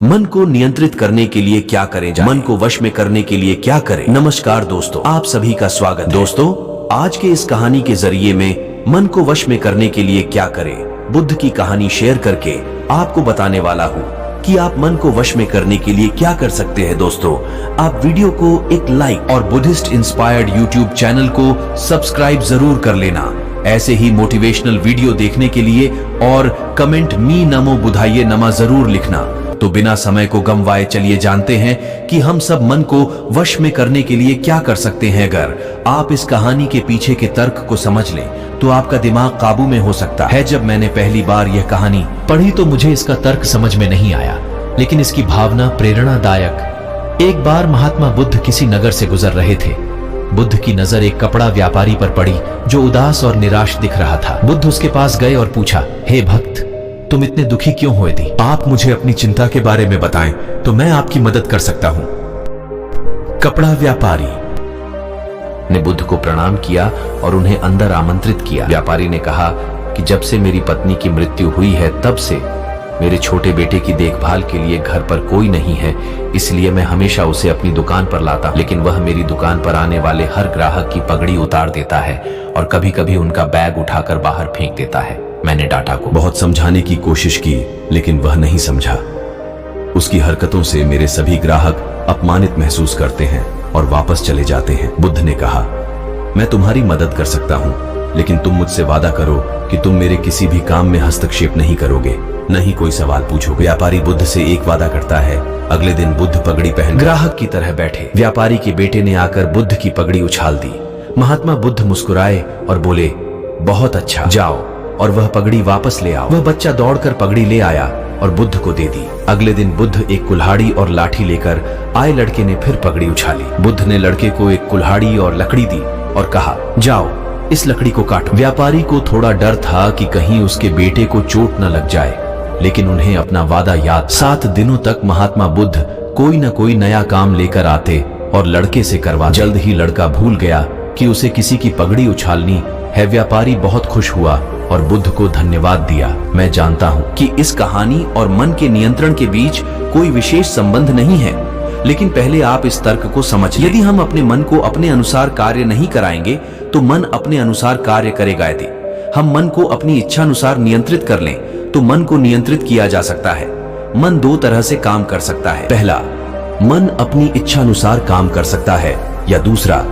मन को नियंत्रित करने के लिए क्या करें, मन को वश में करने के लिए क्या करें। नमस्कार दोस्तों, आप सभी का स्वागत है। दोस्तों, आज के इस कहानी के जरिए में मन को वश में करने के लिए क्या करें, बुद्ध की कहानी शेयर करके आपको बताने वाला हूँ कि आप मन को वश में करने के लिए क्या कर सकते हैं। दोस्तों, आप वीडियो को एक लाइक और बुद्धिस्ट इंस्पायर्ड यूट्यूब चैनल को सब्सक्राइब जरूर कर लेना। ऐसे ही मोटिवेशनल वीडियो देखने के लिए और कमेंट मी नमो बुधाइये नमा जरूर लिखना। तो बिना समय को गंवाए चलिए जानते हैं कि हम सब मन को वश में करने के लिए क्या कर सकते हैं। अगर आप इस कहानी के पीछे के तर्क को समझ लें तो आपका दिमाग काबू में हो सकता है। जब मैंने पहली बार यह कहानी पढ़ी तो मुझे इसका तर्क समझ में नहीं आया, लेकिन इसकी भावना प्रेरणादायक। एक बार महात्मा बुद्ध किसी नगर से गुजर रहे थे। बुद्ध की नजर एक कपड़ा व्यापारी पर पड़ी जो उदास और निराश दिख रहा था। बुद्ध उसके पास गए और पूछा, हे भक्त, तुम इतने दुखी क्यों हुए थी? आप मुझे अपनी चिंता के बारे में बताएं तो मैं आपकी मदद कर सकता हूं। कपड़ा व्यापारी ने बुद्ध को प्रणाम किया और उन्हें अंदर आमंत्रित किया। व्यापारी ने कहा कि जब से मेरी पत्नी की मृत्यु हुई है तब से मेरे छोटे बेटे की देखभाल के लिए घर पर कोई नहीं है, इसलिए मैं हमेशा उसे अपनी दुकान पर लाता, लेकिन वह मेरी दुकान पर आने वाले हर ग्राहक की पगड़ी उतार देता है और कभी कभी उनका बैग उठाकर बाहर फेंक देता है। मैंने डांटा को बहुत समझाने की कोशिश की, लेकिन वह नहीं समझा। उसकी हरकतों से मेरे सभी ग्राहक अपमानित महसूस करते हैं और वापस चले जाते हैं। बुद्ध ने कहा, मैं तुम्हारी मदद कर सकता हूं, लेकिन तुम मुझसे वादा करो कि तुम मेरे किसी भी काम में हस्तक्षेप नहीं करोगे, न ही कोई सवाल पूछोगे। व्यापारी बुद्ध से एक वादा करता है। अगले दिन बुद्ध पगड़ी पहन ग्राहक की तरह बैठे। व्यापारी के बेटे ने आकर बुद्ध की पगड़ी उछाल दी। महात्मा बुद्ध मुस्कुराए और बोले, बहुत अच्छा, जाओ और वह पगड़ी वापस ले आओ। वह बच्चा दौड़कर पगड़ी ले आया और बुद्ध को दे दी। अगले दिन बुद्ध एक कुल्हाड़ी और लाठी लेकर आए लड़के ने फिर पगड़ी उछाली। बुद्ध ने लड़के को एक कुल्हाड़ी और लकड़ी दी और कहा, जाओ इस लकड़ी को काटो। व्यापारी को थोड़ा डर था कि कहीं उसके बेटे को चोट न लग जाए, लेकिन उन्हें अपना वादा याद। 7 दिनों तक महात्मा बुद्ध कोई न कोई नया काम लेकर आते और लड़के से करवा। जल्द ही लड़का भूल गया कि उसे किसी की पगड़ी उछालनी है। व्यापारी बहुत खुश हुआ और बुद्ध को धन्यवाद दिया। मैं जानता हूं कि इस कहानी और मन के नियंत्रण के बीच कोई विशेष संबंध नहीं है, लेकिन पहले आप इस तर्क को समझ लें। यदि हम अपने मन को अपने अनुसार कार्य नहीं कराएंगे तो मन अपने अनुसार कार्य करेगा। यदि हम मन को अपनी इच्छा अनुसार नियंत्रित कर लें तो मन को नियंत्रित किया जा सकता है। मन 2 तरह से काम कर सकता है। पहला, मन अपनी इच्छा अनुसार काम कर सकता है, या दूसरा,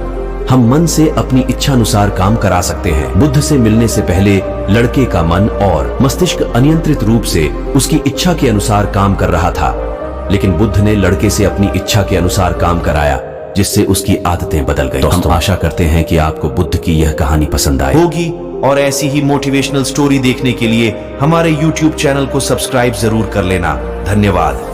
हम मन से अपनी इच्छा अनुसार काम करा सकते हैं। बुद्ध से मिलने से पहले लड़के का मन और मस्तिष्क अनियंत्रित रूप से उसकी इच्छा के अनुसार काम कर रहा था, लेकिन बुद्ध ने लड़के से अपनी इच्छा के अनुसार काम कराया, जिससे उसकी आदतें बदल गई। हम आशा करते हैं कि आपको बुद्ध की यह कहानी पसंद आई होगी और ऐसी ही मोटिवेशनल स्टोरी देखने के लिए हमारे YouTube चैनल को सब्सक्राइब जरूर कर लेना। धन्यवाद।